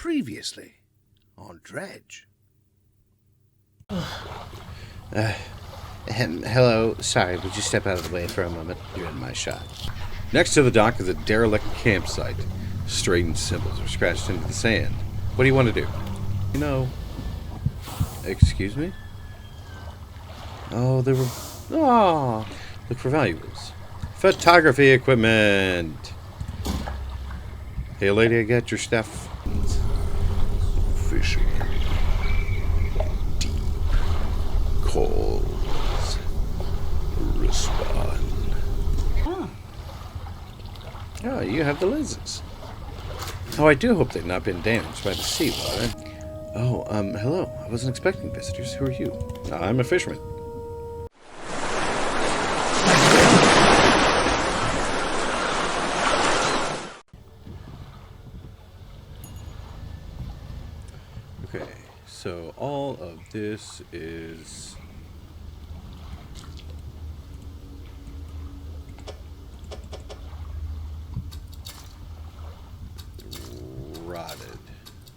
Previously on Dredge. Hello. Sorry, would you step out of the way for a moment? You're in my shot. Next to the dock is a derelict campsite. Straightened symbols are scratched into the sand. What do you want to do? You know... Excuse me? Oh, they were... Oh, look for valuables. Photography equipment! Hey, lady, I got your stuff. Fisherman. Deep calls. Respond. Oh, you have the lenses. Oh, I do hope they've not been damaged by the seawater. Oh, hello. I wasn't expecting visitors. Who are you? I'm a fisherman. Okay, so all of this is... rotted,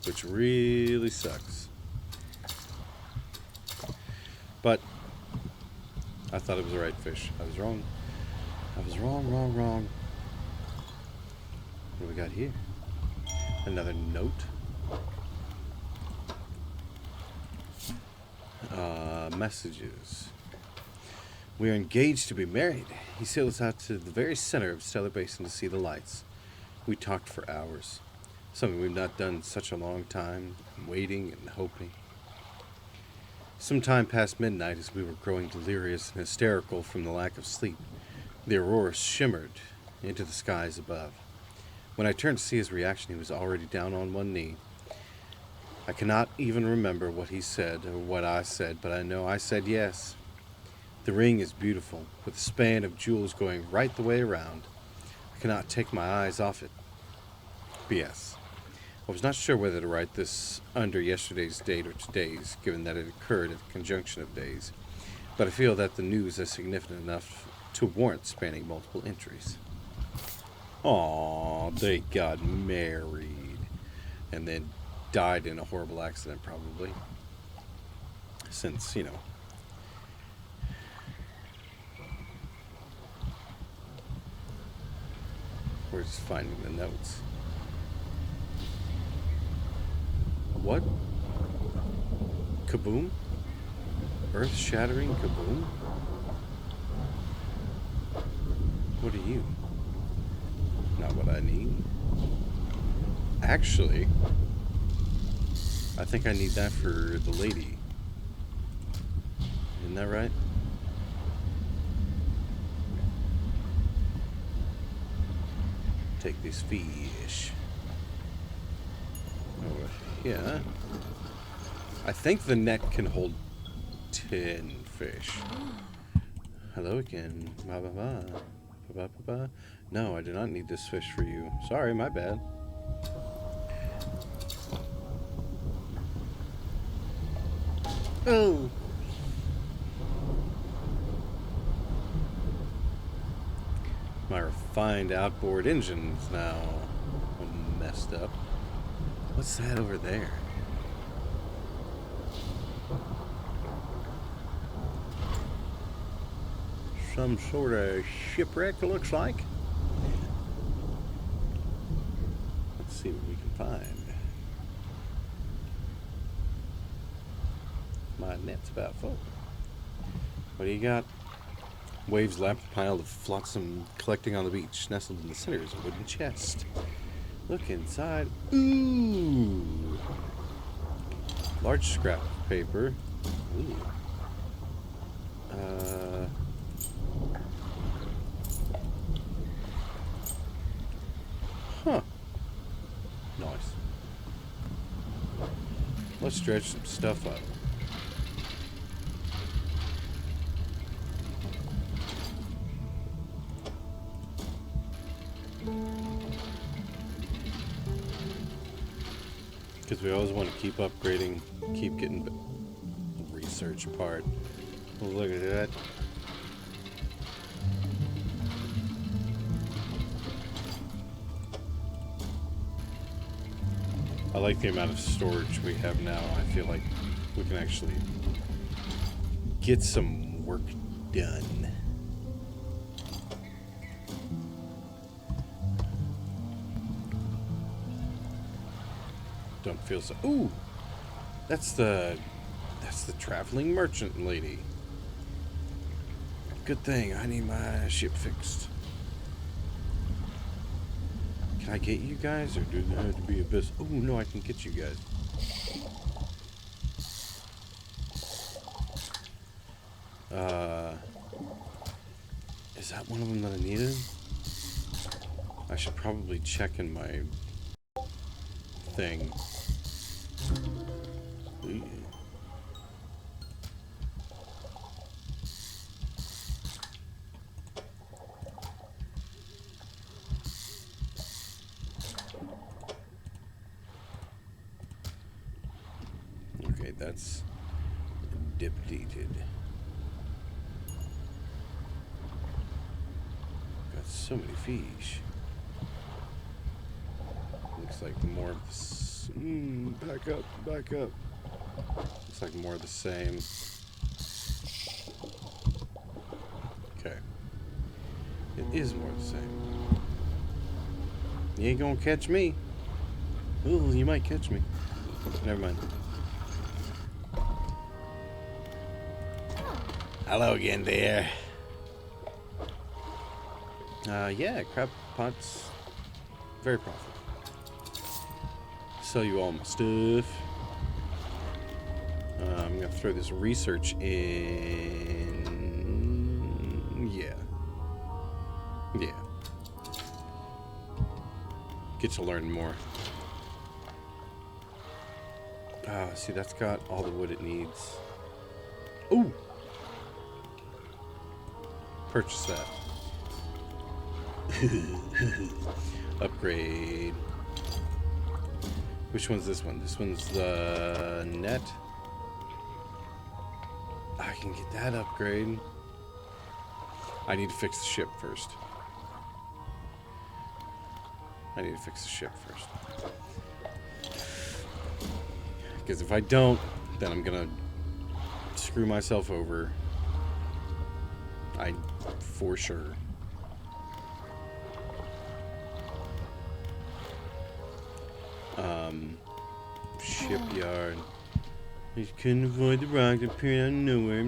which really sucks. But I thought it was the right fish. I was wrong. I was wrong. What do we got here? Another note. Messages. We are engaged to be married. He sailed us out to the very center of Stellar Basin to see the lights. We talked for hours. Something we've not done in such a long time, waiting and hoping. Sometime past midnight, as we were growing delirious and hysterical from the lack of sleep, the aurora shimmered into the skies above. When I turned to see his reaction, he was already down on one knee. I cannot even remember what he said or what I said, but I know I said yes. The ring is beautiful, with a span of jewels going right the way around. I cannot take my eyes off it. P.S. I was not sure whether to write this under yesterday's date or today's, given that it occurred at the conjunction of days, but I feel that the news is significant enough to warrant spanning multiple entries. Aww, they got married, and then died in a horrible accident, probably. Since, you know. We're just finding the notes. What? Kaboom? Earth-shattering kaboom? What are you? Not what I need. Actually, I think I need that for the lady. Isn't that right? Take these fish. Oh, yeah. I think the net can hold 10 fish. Hello again. Ba ba ba. Ba ba ba. No, I do not need this fish for you. Sorry, my bad. Oh. My refined outboard engine's now messed up. What's that over there? Some sort of shipwreck, it looks like. Let's see what we can find. My net's about full. What do you got? Waves lap a pile of flotsam collecting on the beach. Nestled in the center is a wooden chest. Look inside. Ooh! Large scrap of paper. Ooh. Huh. Nice. Let's dredge some stuff up. Because we always want to keep upgrading, keep getting the research part. Oh, look at that. I like the amount of storage we have now. I feel like we can actually get some work done. Don't feel so. Ooh, that's the traveling merchant lady. Good thing I need my ship fixed. Can I get you guys, or do I have to be abyss? Oh no, I can get you guys. Is that one of them that I needed? I should probably check in my thing. Okay, that's depleted. Got so many fish. Looks like more of this. Back up, back up. Looks like more of the same. Okay. It is more of the same. You ain't gonna catch me. Ooh, you might catch me. Never mind. Hello again, dear. Yeah, crab pots. Very profitable. Sell you all my stuff. I'm gonna throw this research in. Yeah. Get to learn more. See, that's got all the wood it needs. Ooh! Purchase that. Upgrade. Which one's this one? This one's the net. I can get that upgrade. I need to fix the ship first. Because if I don't, then I'm gonna screw myself over. For sure. Shipyard. I couldn't avoid the rock that appeared out of nowhere.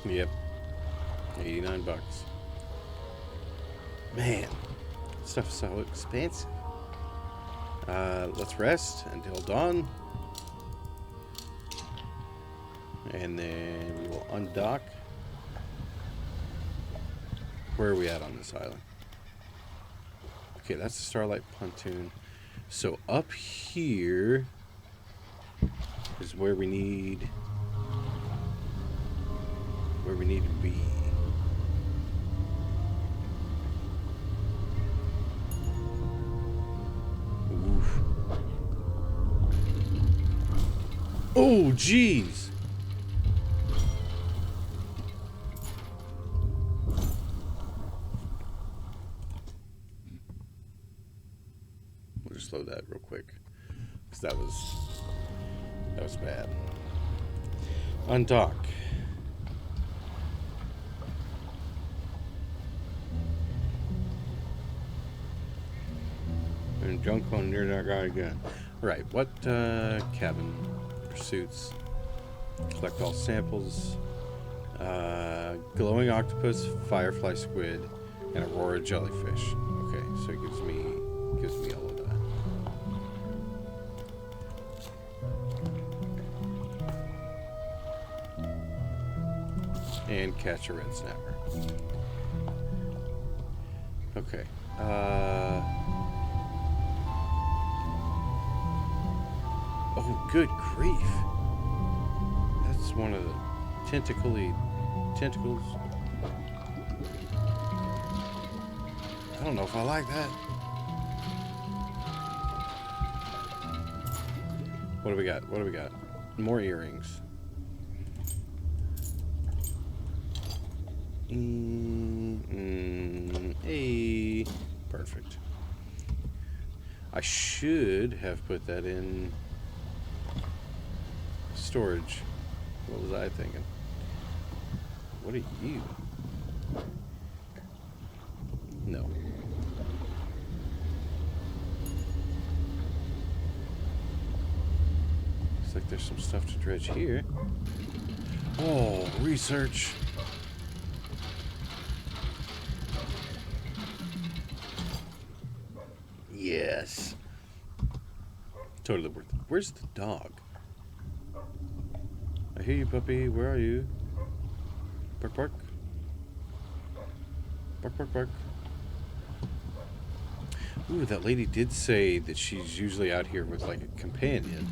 Yep. 89 bucks. Man, stuff is so expensive. Let's rest until dawn. And then we will undock. Where are we at on this island? Okay, that's the Starlight Pontoon. So up here is where we need to be. Oof. Oh, jeez. We'll just load that real quick, because that was bad. Undock. And junk on near that guy again. Right, what cabin pursuits? Collect all samples. Glowing octopus, firefly squid, and aurora jellyfish. Okay, so it gives me all of that. And catch a red snapper. Okay. Oh, good grief. That's one of the tentacles. I don't know if I like that. What do we got? More earrings. Hey. Perfect. I should have put that in storage. What was I thinking? What are you? No. Looks like there's some stuff to dredge here. Oh, research. Yes. Totally worth it. Where's the dog? I hear you, puppy. Where are you? Bark, bark. Bark, bark, bark. Ooh, that lady did say that she's usually out here with, like, a companion.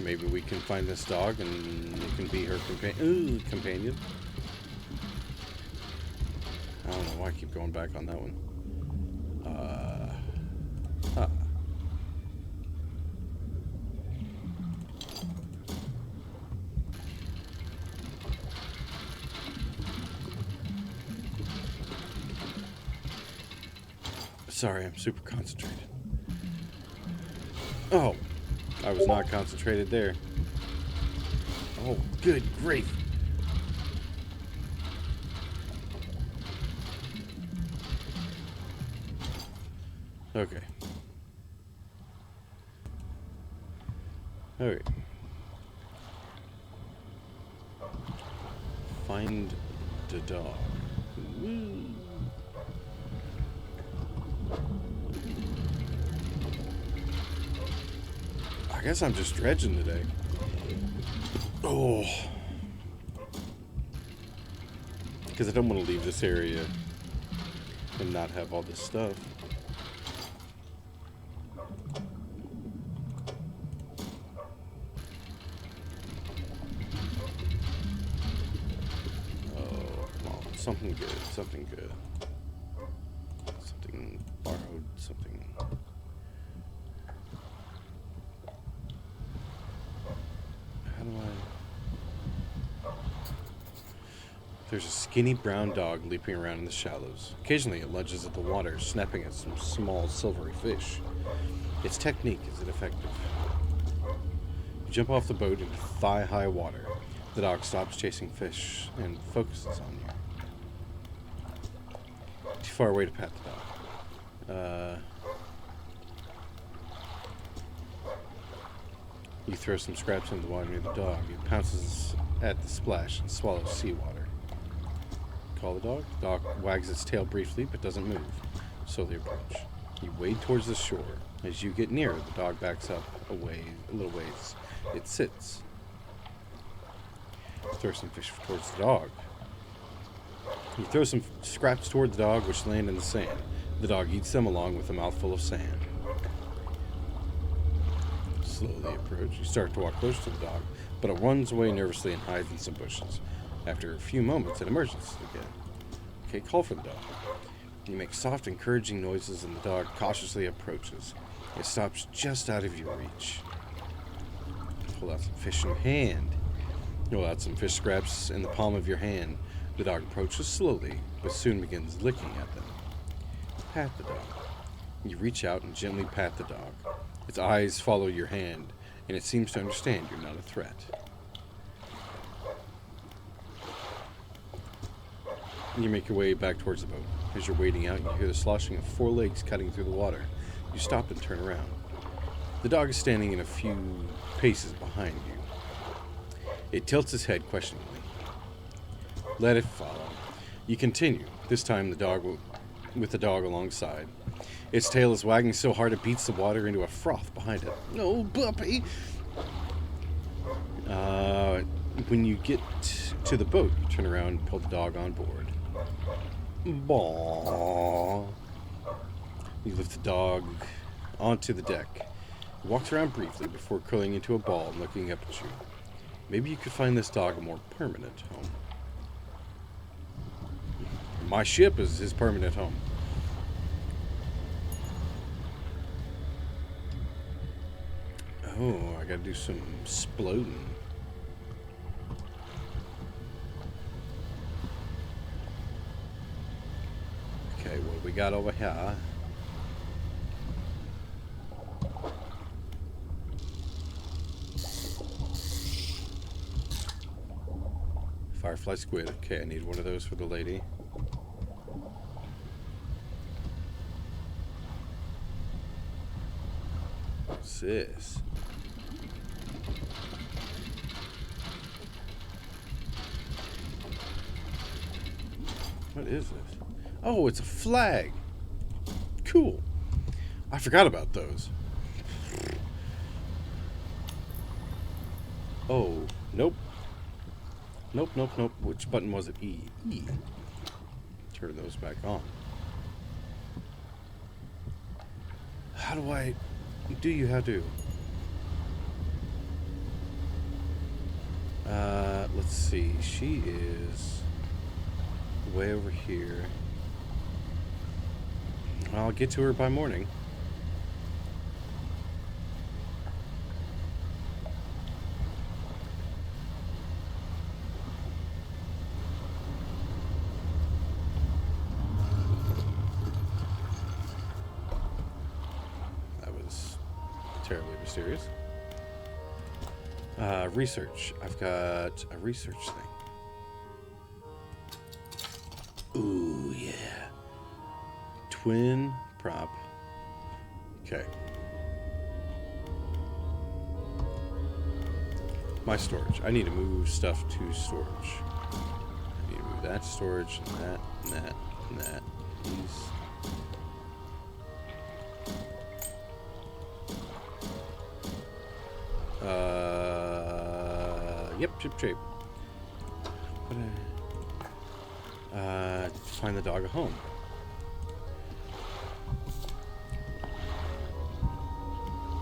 Maybe we can find this dog and it can be her companion. I don't know why I keep going back on that one. Huh. Sorry, I'm super concentrated. Oh, I was not concentrated there. Oh, good grief. Okay. Okay. Find the dog. Woo. I guess I'm just dredging today. Oh. Because I don't want to leave this area and not have all this stuff. Something good, something good. Something borrowed, something. How do I... There's a skinny brown dog leaping around in the shallows. Occasionally it lunges at the water, snapping at some small silvery fish. Its technique is ineffective. You jump off the boat into thigh-high water. The dog stops chasing fish and focuses on you. Too far away to pat the dog. You throw some scraps into the water near the dog. It pounces at the splash and swallows seawater. Call the dog. The dog wags its tail briefly but doesn't move. Slowly approach. You wade towards the shore. As you get nearer, the dog backs up a little ways. It sits. Throw some fish towards the dog. You throw some scraps toward the dog, which land in the sand. The dog eats them along with a mouthful of sand. Slowly approach. You start to walk close to the dog, but it runs away nervously and hides in some bushes. After a few moments, it emerges again. Okay, call for the dog. You make soft, encouraging noises, and the dog cautiously approaches. It stops just out of your reach. Pull out some fish in your hand. Pull out some fish scraps in the palm of your hand. The dog approaches slowly, but soon begins licking at them. Pat the dog. You reach out and gently pat the dog. Its eyes follow your hand, and it seems to understand you're not a threat. You make your way back towards the boat. As you're wading out, you hear the sloshing of 4 legs cutting through the water. You stop and turn around. The dog is standing in a few paces behind you. It tilts its head questioningly. Let it follow. You continue, this time with the dog alongside. Its tail is wagging so hard it beats the water into a froth behind it. No, puppy! When you get to the boat, you turn around and pull the dog on board. Baw. You lift the dog onto the deck. It walks around briefly before curling into a ball and looking up at you. Maybe you could find this dog a more permanent home. My ship is his permanent home. Oh, I gotta do some exploding. Okay, what we got over here? Firefly squid. Okay, I need one of those for the lady. What's this? What is this? Oh, it's a flag. Cool. I forgot about those. Oh, nope. Nope, nope, nope. Which button was it? E. E. Turn those back on. How do I... Do you have to? Let's see. She is way over here. I'll get to her by morning. That was terribly mysterious. Research. I've got a research thing. Ooh, yeah. Twin prop. Okay. My storage. I need to move stuff to storage. I need to move that to storage, and that, and that, and that. Please. Yep, chip shape. Find the dog a home.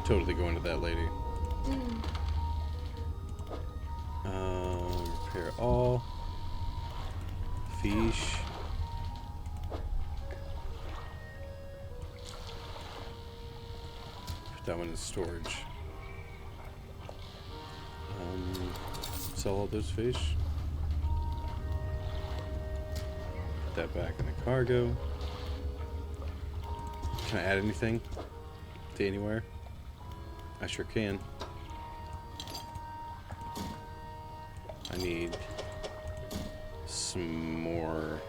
Totally going to that lady. Repair all. Fish. Put that one in storage. Sell all those fish. Put that back in the cargo. Can I add anything to anywhere? I sure can. I need some more.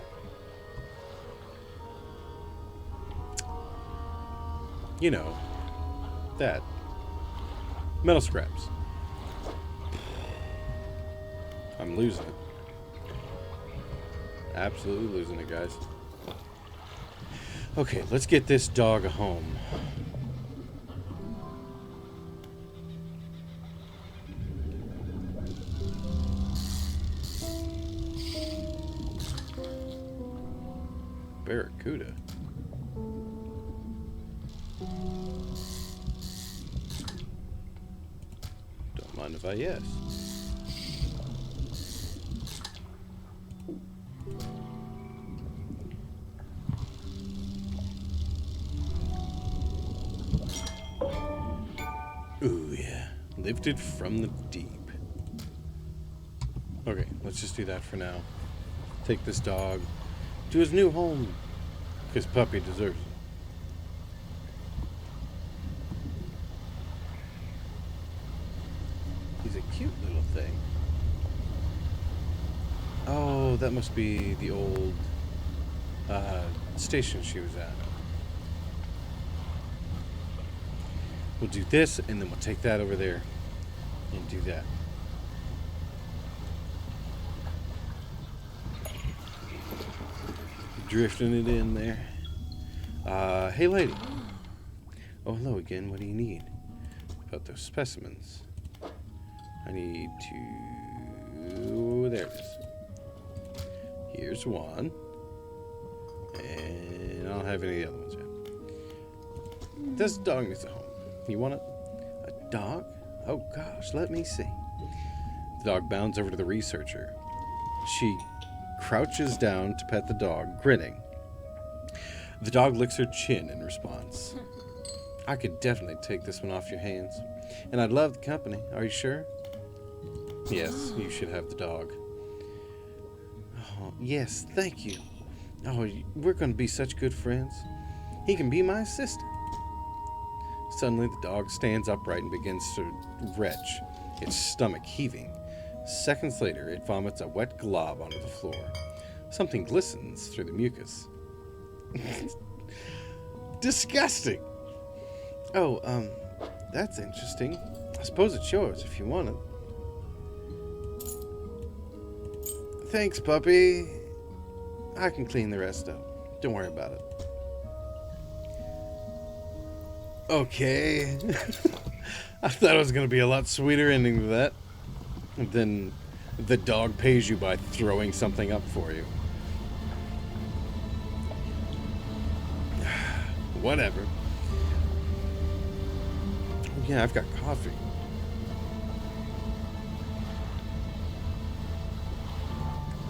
You know, that. Metal scraps. I'm losing it. Absolutely losing it, guys. Okay, let's get this dog a home. Barracuda. Don't mind if I yes. Ooh, yeah. Lifted from the deep. Okay, let's just do that for now. Take this dog to his new home. Because Puppy deserves it. He's a cute little thing. Oh, that must be the old station she was at. We'll do this, and then we'll take that over there and do that. Drifting it in there. Hey, lady. Oh, hello again. What do you need? About those specimens. I need to... There it is. Here's one. And I don't have any of the other ones yet. This dog needs a home. You want it? A dog? Oh, gosh. Let me see. The dog bounds over to the researcher. She crouches down to pet the dog, grinning. The dog licks her chin in response. I could definitely take this one off your hands. And I'd love the company. Are you sure? Yes, you should have the dog. Oh, yes, thank you. Oh, we're going to be such good friends. He can be my assistant. Suddenly, the dog stands upright and begins to retch, its stomach heaving. Seconds later, it vomits a wet glob onto the floor. Something glistens through the mucus. Disgusting! Oh, that's interesting. I suppose it's yours if you want it. Thanks, puppy. I can clean the rest up. Don't worry about it. Okay. I thought it was going to be a lot sweeter ending to that. Then the dog pays you by throwing something up for you. Whatever. Oh, yeah, I've got coffee.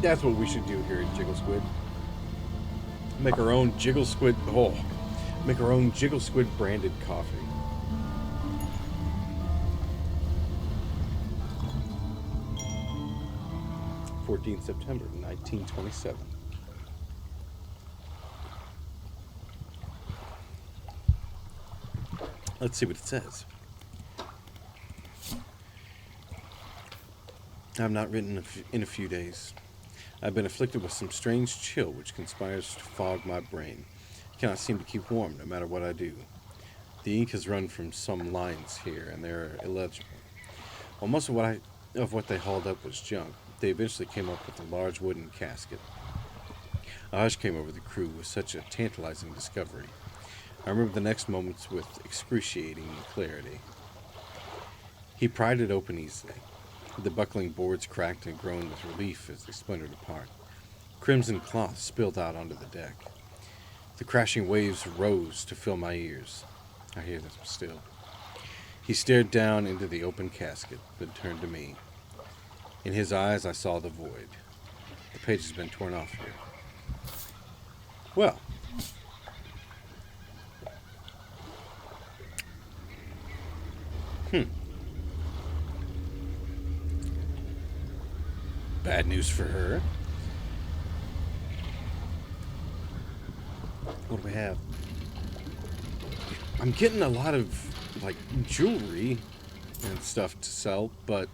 That's what we should do here at Jiggle Squid. Make our own Jiggle Squid. Oh, make our own Jiggle Squid branded coffee. September 1927. Let's see what it says. I've not written in a few days. I've been afflicted with some strange chill which conspires to fog my brain. Cannot seem to keep warm no matter what I do. The ink has run from some lines here, and they're illegible. While most of what they hauled up was junk, they eventually came up with a large wooden casket. A hush came over the crew with such a tantalizing discovery. I remember the next moments with excruciating clarity. He pried it open easily. The buckling boards cracked and groaned with relief as they splintered apart. Crimson cloth spilled out onto the deck. The crashing waves rose to fill my ears. I hear them still. He stared down into the open casket, then turned to me. In his eyes, I saw the void. The page has been torn off here. Well. Bad news for her. What do we have? I'm getting a lot of, like, jewelry and stuff to sell, but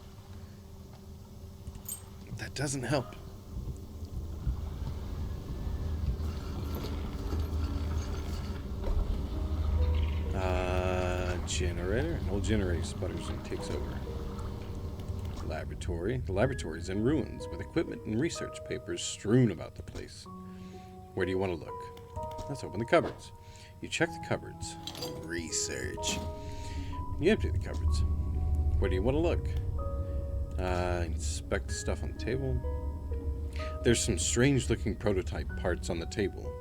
that doesn't help. Generator. An old generator sputters and takes over. Laboratory. The laboratory is in ruins, with equipment and research papers strewn about the place. Where do you want to look? Let's open the cupboards. You check the cupboards. Research. You empty the cupboards. Where do you want to look? Inspect the stuff on the table. There's some strange-looking prototype parts on the table,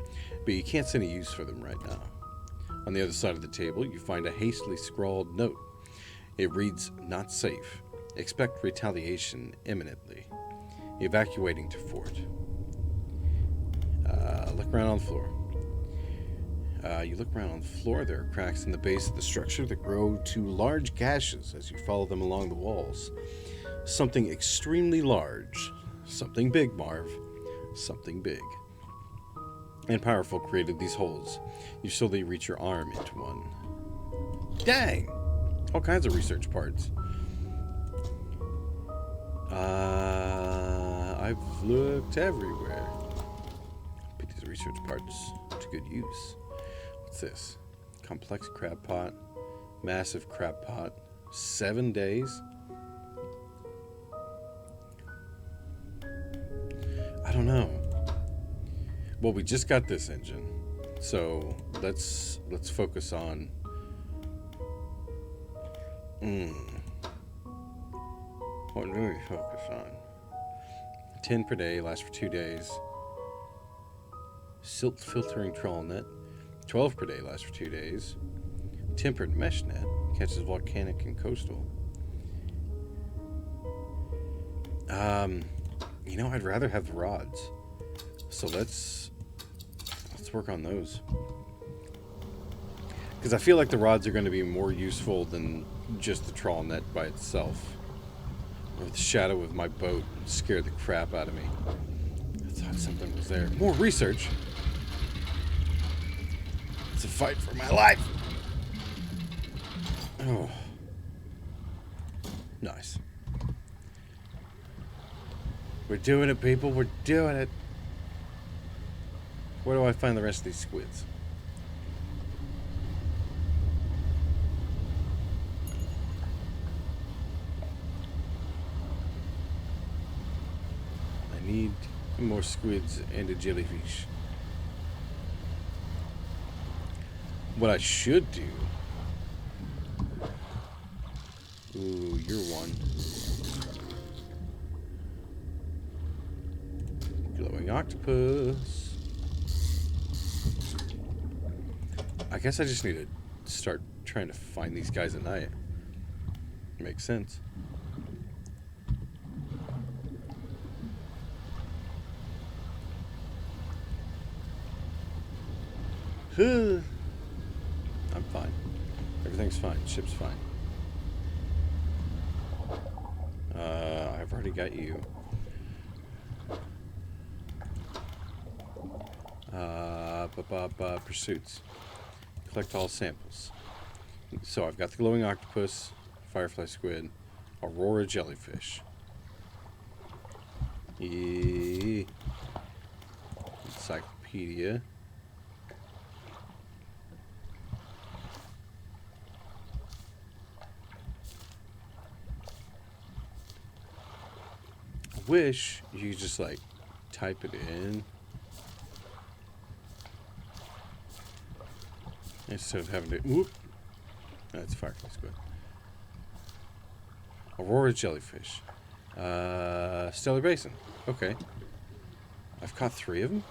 but you can't see any use for them right now. On the other side of the table, you find a hastily scrawled note. It reads, "Not safe. Expect retaliation imminently. Evacuating to fort." Look around on the floor. You look around on the floor. There are cracks in the base of the structure that grow to large gashes as you follow them along the walls. Something extremely large. Something big, Marv. Something big and powerful created these holes. You slowly reach your arm into one. Dang! All kinds of research parts. I've looked everywhere. Put these research parts to good use. What's this? Complex crab pot. Massive crab pot. 7 days? I don't know. Well, we just got this engine, so let's focus on. What do we focus on? 10 per day, lasts for 2 days. Silt filtering trawl net. 12 per day, lasts for 2 days. Tempered mesh net, catches volcanic and coastal. I'd rather have the rods. So let's work on those. Because I feel like the rods are going to be more useful than just the trawl net by itself. Or the shadow of my boat scared the crap out of me. I thought something was there. More research. It's a fight for my life. Oh. Nice. We're doing it, people. We're doing it. Where do I find the rest of these squids? I need more squids and a jellyfish. What I should do... Ooh, you're one. Glowing octopus. I guess I just need to start trying to find these guys at night. Makes sense. I'm fine. Everything's fine. Ship's fine. I've already got you. Pursuits. Collect all samples. So I've got the glowing octopus, firefly squid, aurora jellyfish. Encyclopedia. I wish you could just like type it in instead of having to. Whoop. That's firefly squid. Aurora jellyfish. Stellar basin. Okay. I've caught 3 of them.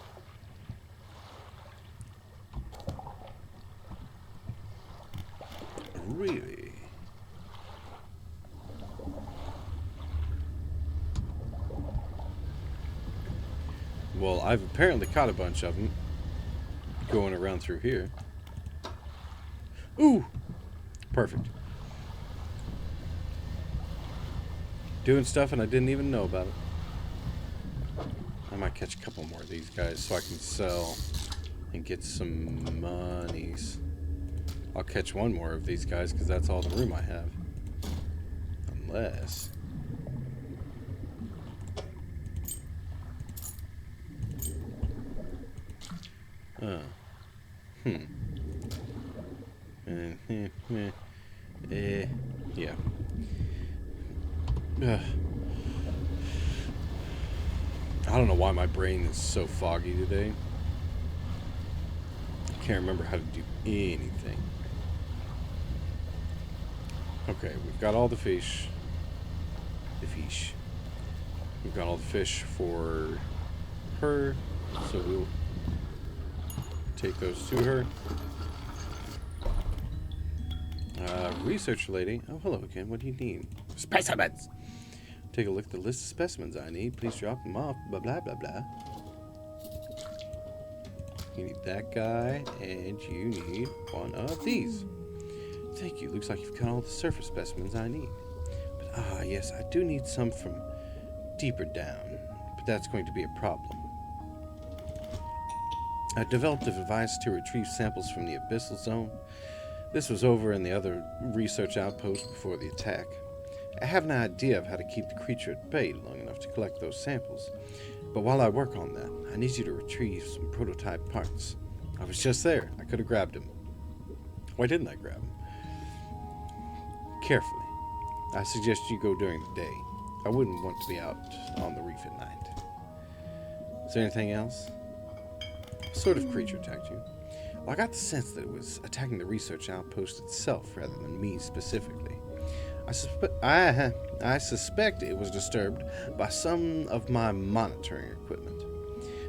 Really? Well, I've apparently caught a bunch of them going around through here. Ooh! Perfect. Doing stuff and I didn't even know about it. I might catch a couple more of these guys so I can sell and get some monies. I'll catch one more of these guys because that's all the room I have. Unless... yeah. I don't know why my brain is so foggy today. I can't remember how to do anything. Okay, we've got all the fish. We've got all the fish for her, so we'll take those to her. Research lady. Oh, hello again. What do you need? Specimens! Take a look at the list of specimens I need. Please drop them off. Blah, blah, blah, blah. You need that guy, and you need one of these. Thank you. Looks like you've got all the surface specimens I need. But, yes, I do need some from deeper down. But that's going to be a problem. I developed a device to retrieve samples from the abyssal zone. This was over in the other research outpost before the attack. I have an idea of how to keep the creature at bay long enough to collect those samples. But while I work on that, I need you to retrieve some prototype parts. I was just there. I could have grabbed them. Why didn't I grab them? Carefully. I suggest you go during the day. I wouldn't want to be out on the reef at night. Is there anything else? What sort of creature attacked you? Well, I got the sense that it was attacking the research outpost itself rather than me specifically. I suspect it was disturbed by some of my monitoring equipment.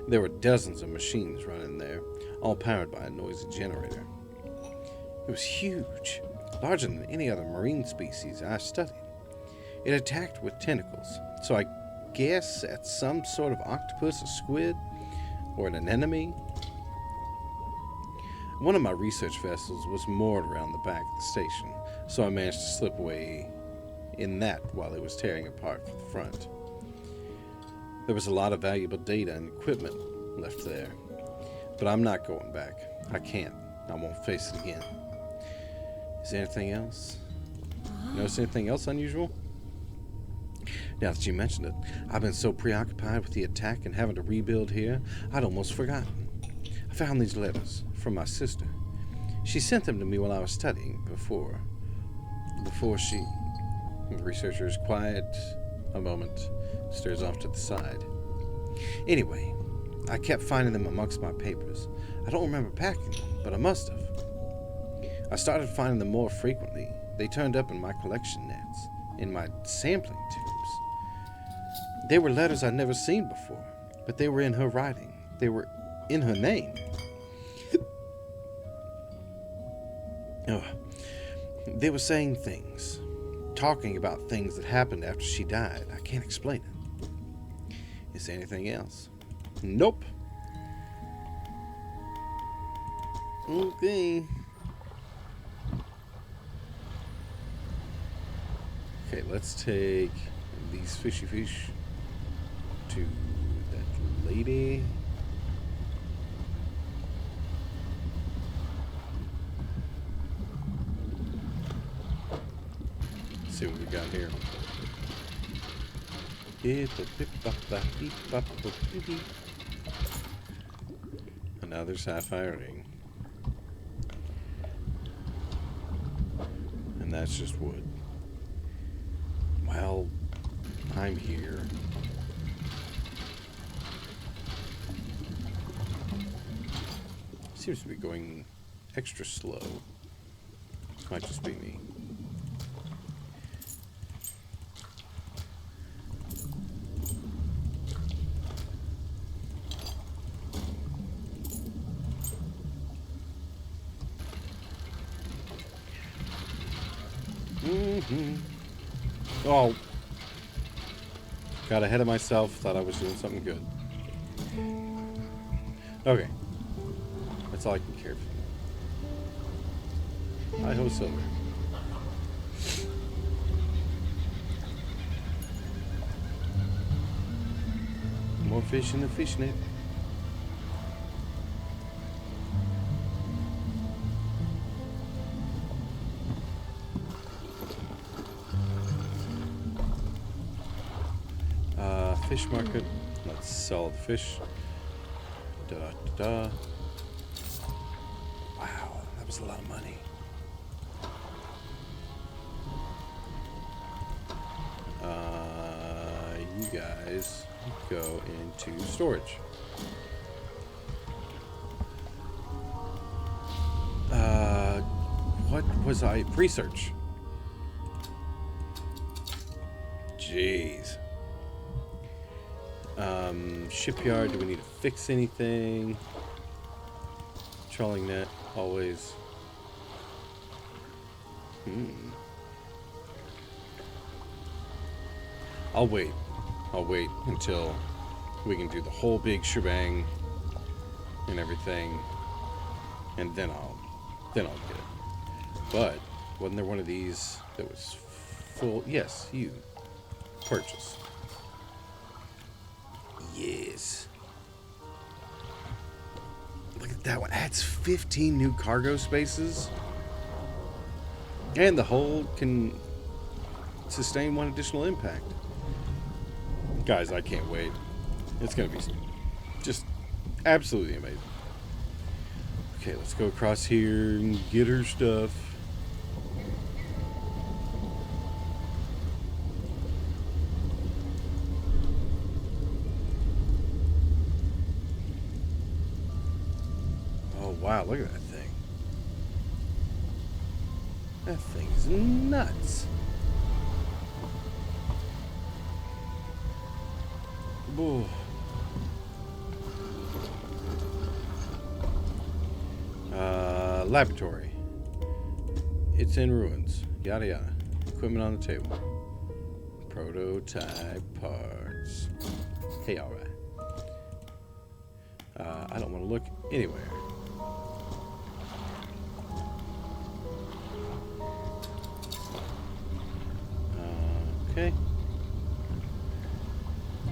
There were dozens of machines running there, all powered by a noisy generator. It was huge, larger than any other marine species I've studied. It attacked with tentacles, so I guess at some sort of octopus or squid, or an anemone. One of my research vessels was moored around the back of the station, so I managed to slip away in that while it was tearing apart from the front. There was a lot of valuable data and equipment left there, but I'm not going back. I can't. I won't face it again. Is there anything else? Notice anything else unusual? Now that you mentioned it, I've been so preoccupied with the attack and having to rebuild here, I'd almost forgotten. I found these letters from my sister. She sent them to me while I was studying before she... The researcher is quiet a moment, stares off to the side. Anyway, I kept finding them amongst my papers. I don't remember packing them, but I must have. I started finding them more frequently. They turned up in my collection nets, in my sampling tubes. They were letters I'd never seen before, but they were in her writing. They were in her name. They were saying things, talking about things that happened after she died. I can't explain it. Is there anything else? Nope. Okay. Okay, let's take these fishy fish to that lady. Let's see what we got here. Another sapphire ring. And that's just wood. Well, I'm here. Seems to be going extra slow. Might just be me. Oh. Got ahead of myself, thought I was doing something good. Okay. That's all I can care for. I hope so. More fish in the fish net. Fish market. Let's sell the fish. Da da da. Wow, that was a lot of money. You guys go into storage. What was I? Research. Jeez. Shipyard, do we need to fix anything? Trolling net, always. I'll wait until we can do the whole big shebang and everything, and then I'll get it. But wasn't there one of these that was full? Yes, you purchase. Yes. Look at that one. Adds 15 new cargo spaces. And the hold can sustain one additional impact. Guys, I can't wait. It's going to be just absolutely amazing. Okay, let's go across here and get her stuff. Wow, look at that thing. That thing's nuts. Whoa. Laboratory. It's in ruins. Yada yada. Equipment on the table. Prototype parts. Hey, alright. I don't want to look anywhere. Okay.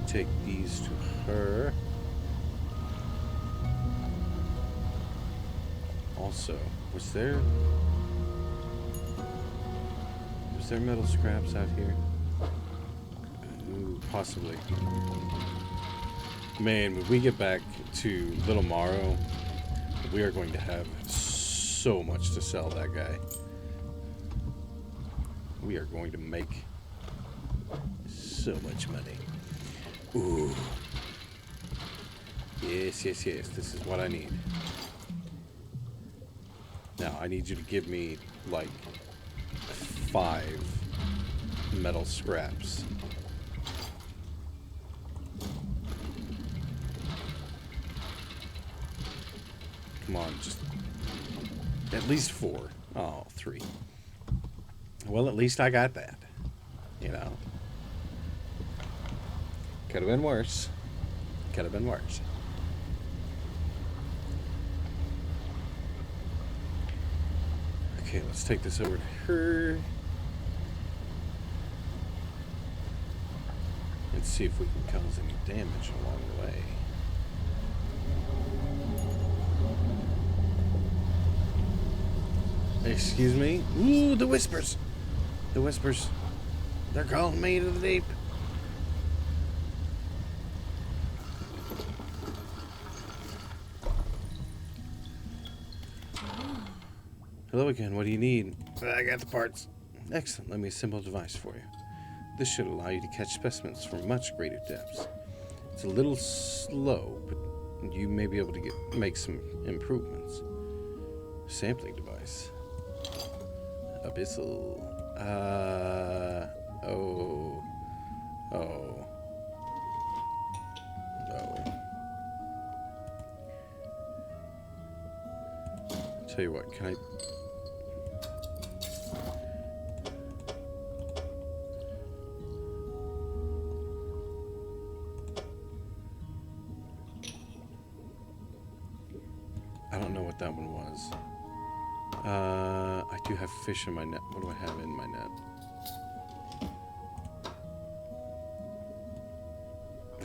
Take these to her. Also, was there metal scraps out here? Ooh, possibly. Man, when we get back to Little Morrow, we are going to have so much to sell that guy. We are going to make so much money. Ooh. Yes, yes, yes. This is what I need. Now, I need you to give me, like, 5 metal scraps. Come on, just at least 4. Oh, 3. Well, at least I got that. You know. Could have been worse. Could have been worse. Okay, let's take this over to her. And see if we can cause any damage along the way. Excuse me? Ooh, the whispers! The whispers. They're calling me to the deep. Hello again, what do you need? I got the parts. Excellent, let me assemble a device for you. This should allow you to catch specimens from much greater depths. It's a little slow, but you may be able to make some improvements. Sampling device. Abyssal. Oh. Tell you what, can I... I don't know what that one was. I do have fish in my net. What do I have in my net?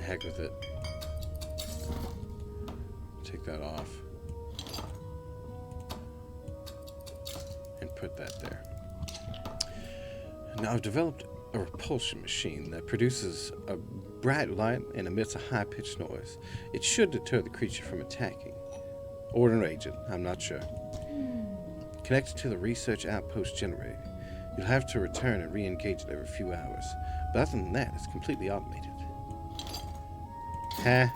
Heck with it. Take that off. And put that there. Now I've developed a repulsion machine that produces a bright light and emits a high-pitched noise. It should deter the creature from attacking. Or an agent, I'm not sure. Connected to the research outpost generator. You'll have to return and re-engage it every few hours. But other than that, it's completely automated. Huh?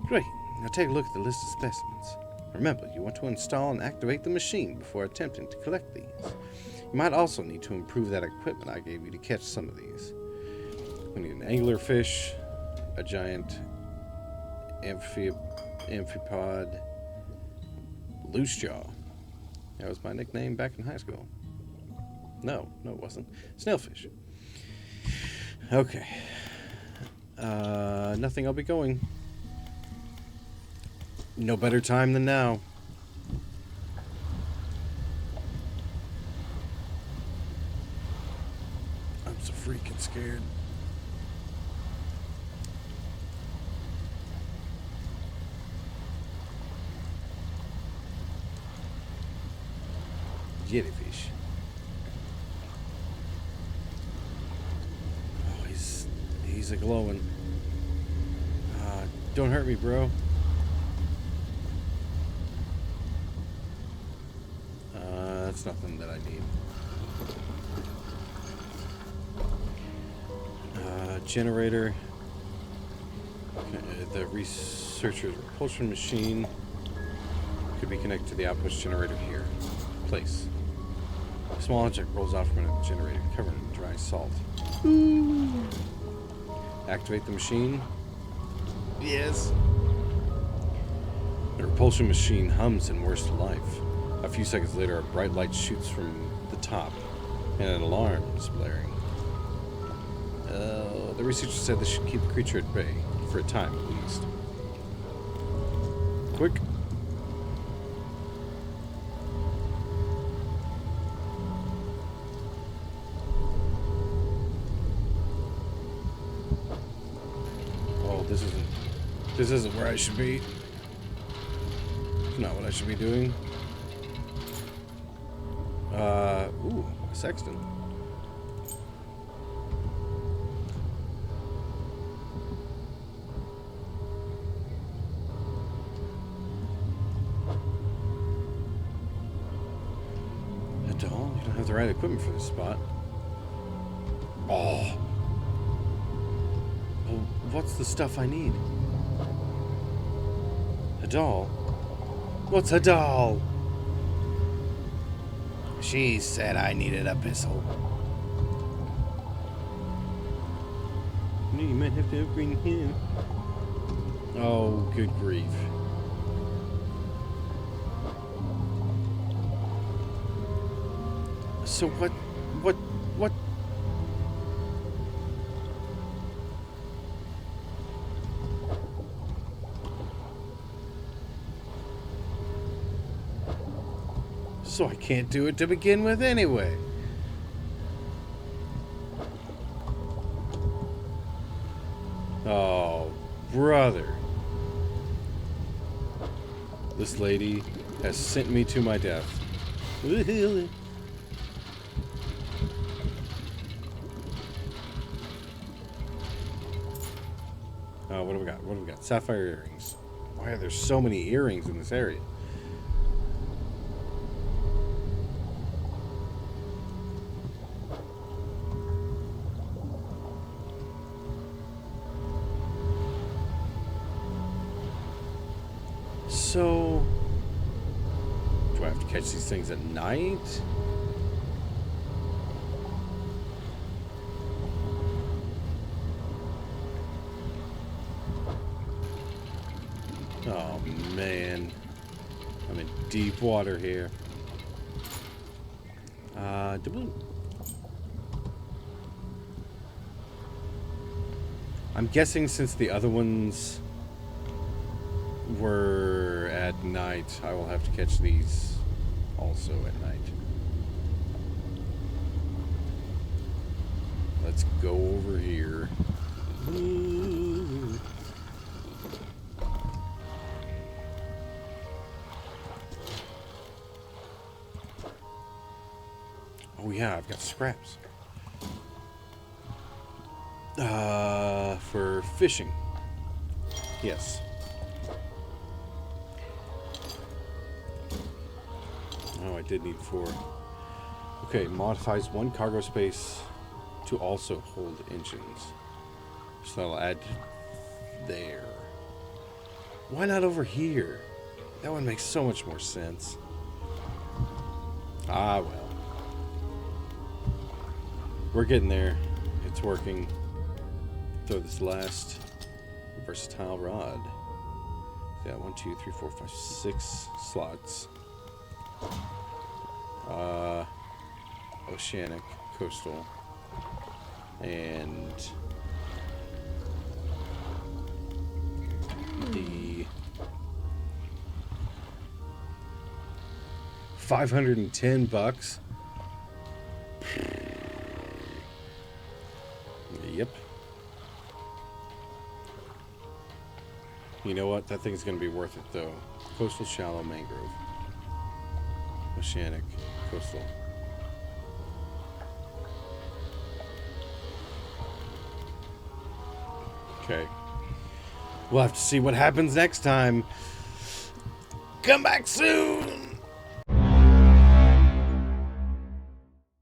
Great. Now take a look at the list of specimens. Remember, you want to install and activate the machine before attempting to collect these. You might also need to improve that equipment I gave you to catch some of these. We need an anglerfish, a giant amphipod, loose jaw. That was my nickname back in high school. No, it wasn't. Snailfish. Okay. Nothing. I'll be going. No better time than now. I'm so freaking scared. Jellyfish. Oh, he's a glowing. Don't hurt me, bro. That's nothing that I need. Generator. Okay, the researcher's repulsion machine could be connected to the outpost generator here. Place. A small object rolls out from a generator covered in dry salt. Ooh. Activate the machine. Yes. The repulsion machine hums and whirs to life. A few seconds later, a bright light shoots from the top, and an alarm is blaring. The researcher said this should keep the creature at bay, for a time at least. Quick. Oh, this isn't where I should be. It's not what I should be doing. Ooh, a sextant. I don't have the right equipment for this spot. Oh. Well, what's the stuff I need? A doll? What's a doll? She said I needed a pistol. You might have to upgrade him. Oh, good grief. So what? So I can't do it to begin with anyway. Oh, brother. This lady has sent me to my death. What do we got? What do we got? Sapphire earrings. Why are there so many earrings in this area? So, do I have to catch these things at night? Oh man, I'm in deep water here. Doubloon. I'm guessing since the other ones were at night, I will have to catch these also at night. Let's go over here. Oh yeah, I've got scraps. For fishing. Yes. Oh, I did need 4. Okay, modifies 1 cargo space to also hold engines. So that'll add there. Why not over here? That one makes so much more sense. Ah, well. We're getting there. It's working. Throw this last versatile rod. Yeah, 1, 2, 3, 4, 5, 6 slots. Oceanic, coastal, and the 510 bucks. Yep. You know what? That thing's gonna be worth it though. Coastal, shallow, mangrove. Oceanic, coastal. Okay. We'll have to see what happens next time. Come back soon!